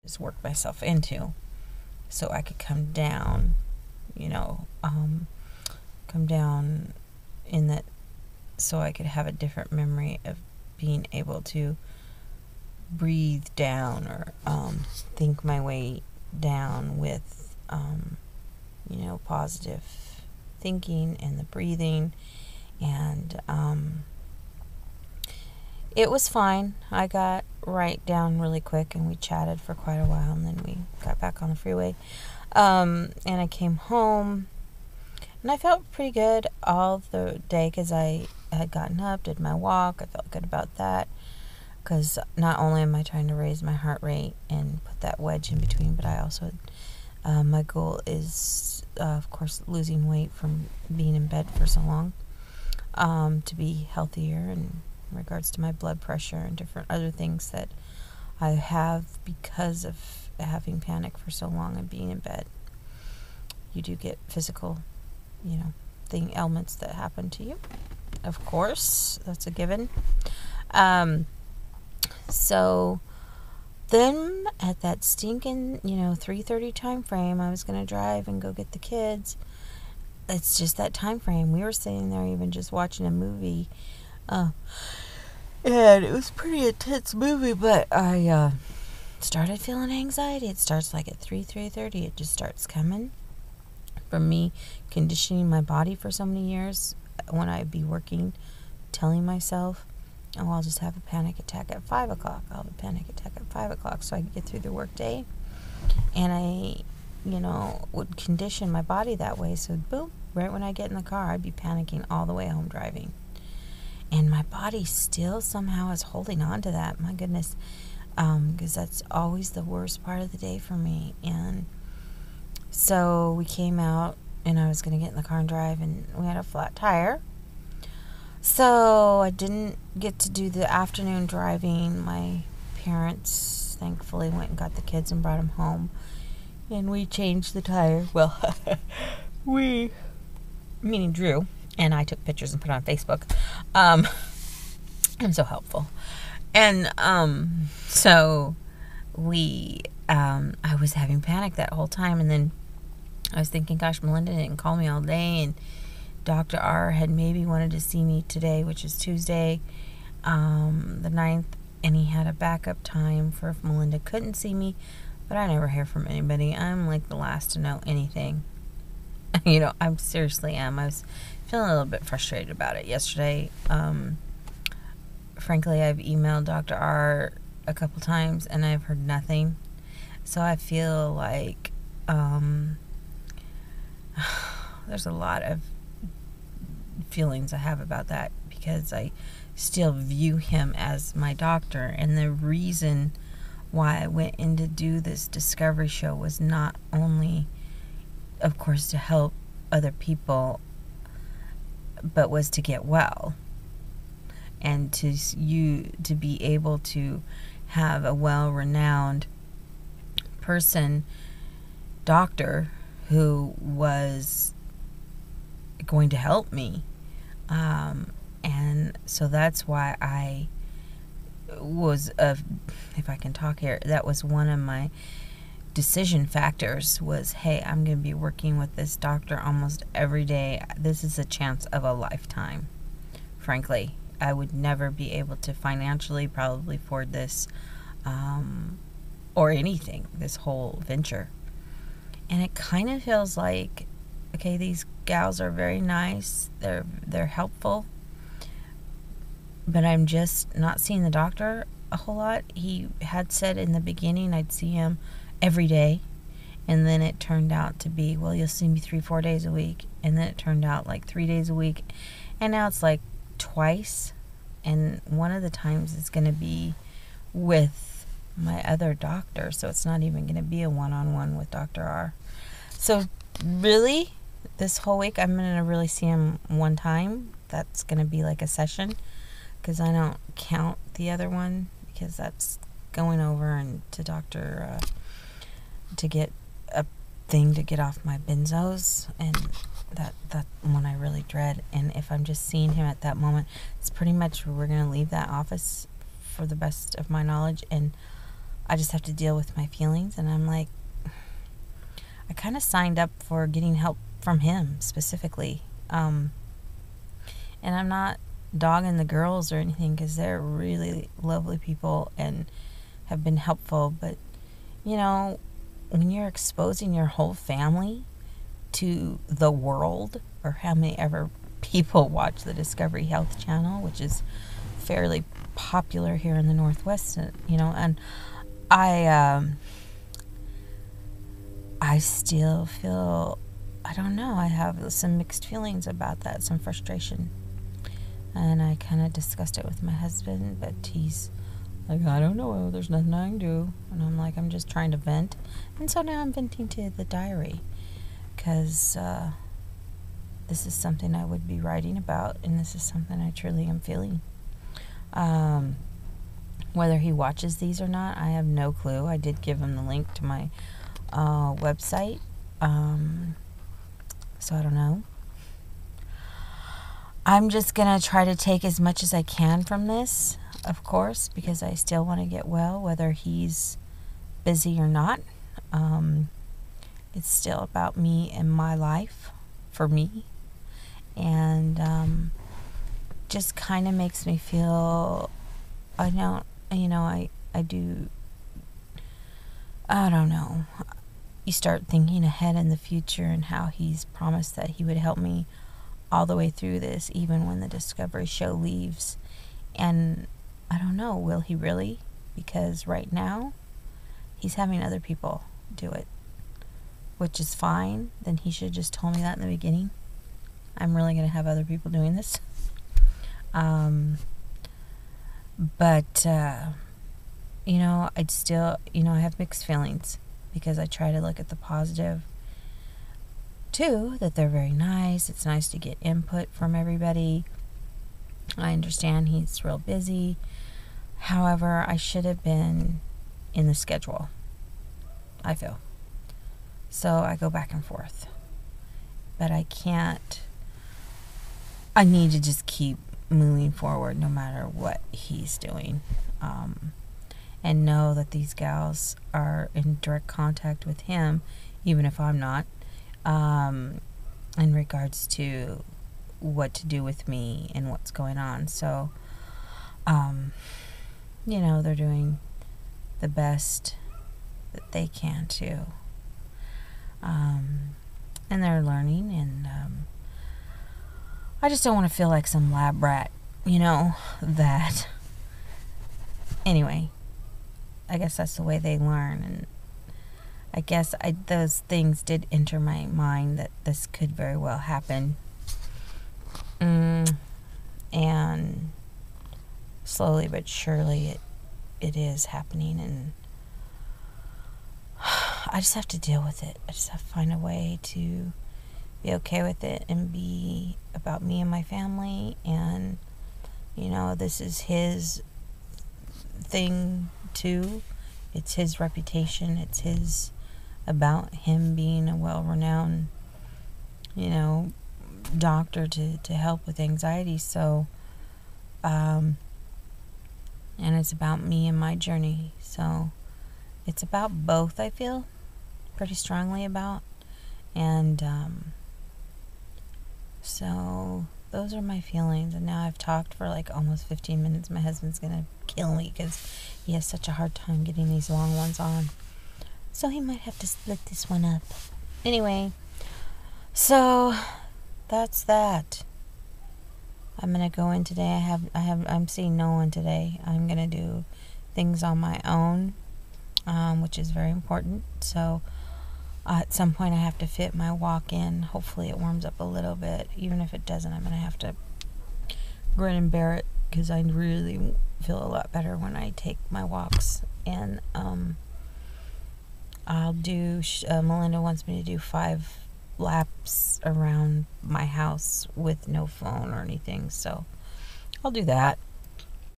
just work myself into so I could come down, come down in that, so I could have a different memory of being able to breathe down or think my way down with, positive thinking and the breathing. And it was fine. I got right down really quick and we chatted for quite a while, and then we got back on the freeway. And I came home and I felt pretty good all the day because I had gotten up, did my walk. I felt good about that because not only am I trying to raise my heart rate and put that wedge in between, but I also, my goal is, of course, losing weight from being in bed for so long, to be healthier in regards to my blood pressure and different other things that I have because of having panic for so long and being in bed. You do get physical, ailments that happen to you. Of course, that's a given. So then at that stinking, 3:30 time frame, I was going to drive and go get the kids. It's just that time frame. We were sitting there even just watching a movie. And it was a pretty intense movie, but I started feeling anxiety. It starts like at 3:30. It just starts coming from me conditioning my body for so many years. When I'd be working, telling myself, oh, I'll just have a panic attack at 5 o'clock. I'll have a panic attack at 5 o'clock so I could get through the work day. And I, would condition my body that way. So boom, right when I get in the car, I'd be panicking all the way home driving. And my body still somehow is holding on to that. My goodness. Because that's always the worst part of the day for me. And so we came out and I was going to get in the car and drive, and we had a flat tire. So I didn't get to do the afternoon driving. My parents thankfully went and got the kids and brought them home. And we changed the tire. Well, meaning Drew, and I took pictures and put it on Facebook. I'm so helpful. And so I was having panic that whole time. And then I was thinking, gosh, Melinda didn't call me all day. And Dr. R had maybe wanted to see me today, which is Tuesday, the 9th. And he had a backup time for if Melinda couldn't see me. But I never hear from anybody. I'm like the last to know anything. I seriously am. I was feeling a little bit frustrated about it yesterday. Frankly, I've emailed Dr. R a couple times and I've heard nothing. So I feel like there's a lot of feelings I have about that, because I still view him as my doctor. And the reason why I went in to do this discovery show was not only, of course, to help other people, but was to get well and to be able to have a well-renowned person, doctor, who was going to help me. And so that's why I was, if I can talk here, that was one of my decision factors was, hey, I'm going to be working with this doctor almost every day. This is a chance of a lifetime. Frankly, I would never be able to financially probably afford this, or anything, this whole venture. And it kind of feels like, okay, these gals are very nice. They're helpful. But I'm just not seeing the doctor a whole lot. He had said in the beginning I'd see him every day. And then it turned out to be, well, you'll see me 3-4 days a week. And then it turned out like 3 days a week. And now it's like twice. And one of the times it's going to be with my other doctor. So it's not even going to be a one-on-one with Dr. R. So really, this whole week I'm going to really see him one time. That's going to be like a session, because I don't count the other one, because that's going over and to doctor to get a thing to get off my benzos, and that one I really dread. And if I'm just seeing him at that moment, it's pretty much we're going to leave that office for the best of my knowledge, and I just have to deal with my feelings. And I'm like, I kind of signed up for getting help from him specifically. And I'm not dogging the girls or anything, because they're really lovely people and have been helpful. But, you know, when you're exposing your whole family to the world, or how many ever people watch the Discovery Health Channel, which is fairly popular here in the Northwest, you know, and I still feel, I don't know, I have some mixed feelings about that, some frustration. And I kind of discussed it with my husband, but he's like, I don't know, there's nothing I can do. And I'm like, I'm just trying to vent. And so now I'm venting to the diary, because this is something I would be writing about, and this is something I truly am feeling. Whether he watches these or not, I have no clue. I did give him the link to my website, so I don't know. I'm just going to try to take as much as I can from this, of course, because I still want to get well, whether he's busy or not. It's still about me and my life, for me. And just kind of makes me feel, I don't know. You start thinking ahead in the future and how he's promised that he would help me all the way through this, even when the Discovery show leaves. And I don't know, will he really? Because right now, he's having other people do it, which is fine. Then he should have just told me that in the beginning. I'm really going to have other people doing this. But I'd still, I have mixed feelings, because I try to look at the positive too, that they're very nice. It's nice to get input from everybody. I understand he's real busy. However, I should have been in the schedule, I feel. So I go back and forth. But I can't. I need to just keep moving forward no matter what he's doing. And know that these gals are in direct contact with him, even if I'm not, in regards to what to do with me and what's going on. So, they're doing the best that they can too. And they're learning, and I just don't want to feel like some lab rat, that, anyway, I guess that's the way they learn. And I guess those things did enter my mind, that this could very well happen. And slowly but surely it is happening, and I just have to deal with it. I just have to find a way to be okay with it and be about me and my family. And this is his thing too. It's his reputation. It's about him being a well-renowned doctor to help with anxiety. So and it's about me and my journey. So it's about both, I feel pretty strongly about. And so those are my feelings. And now I've talked for like almost 15 minutes. My husband's gonna kill me because he has such a hard time getting these long ones on. So he might have to split this one up. Anyway, so that's that. I'm gonna go in today. I'm seeing no one today. I'm gonna do things on my own, which is very important. So at some point I have to fit my walk in. Hopefully it warms up a little bit. Even if it doesn't, I'm gonna have to grin and bear it, because I really feel a lot better when I take my walks. And I'll do, Melinda wants me to do 5 laps around my house with no phone or anything, so I'll do that.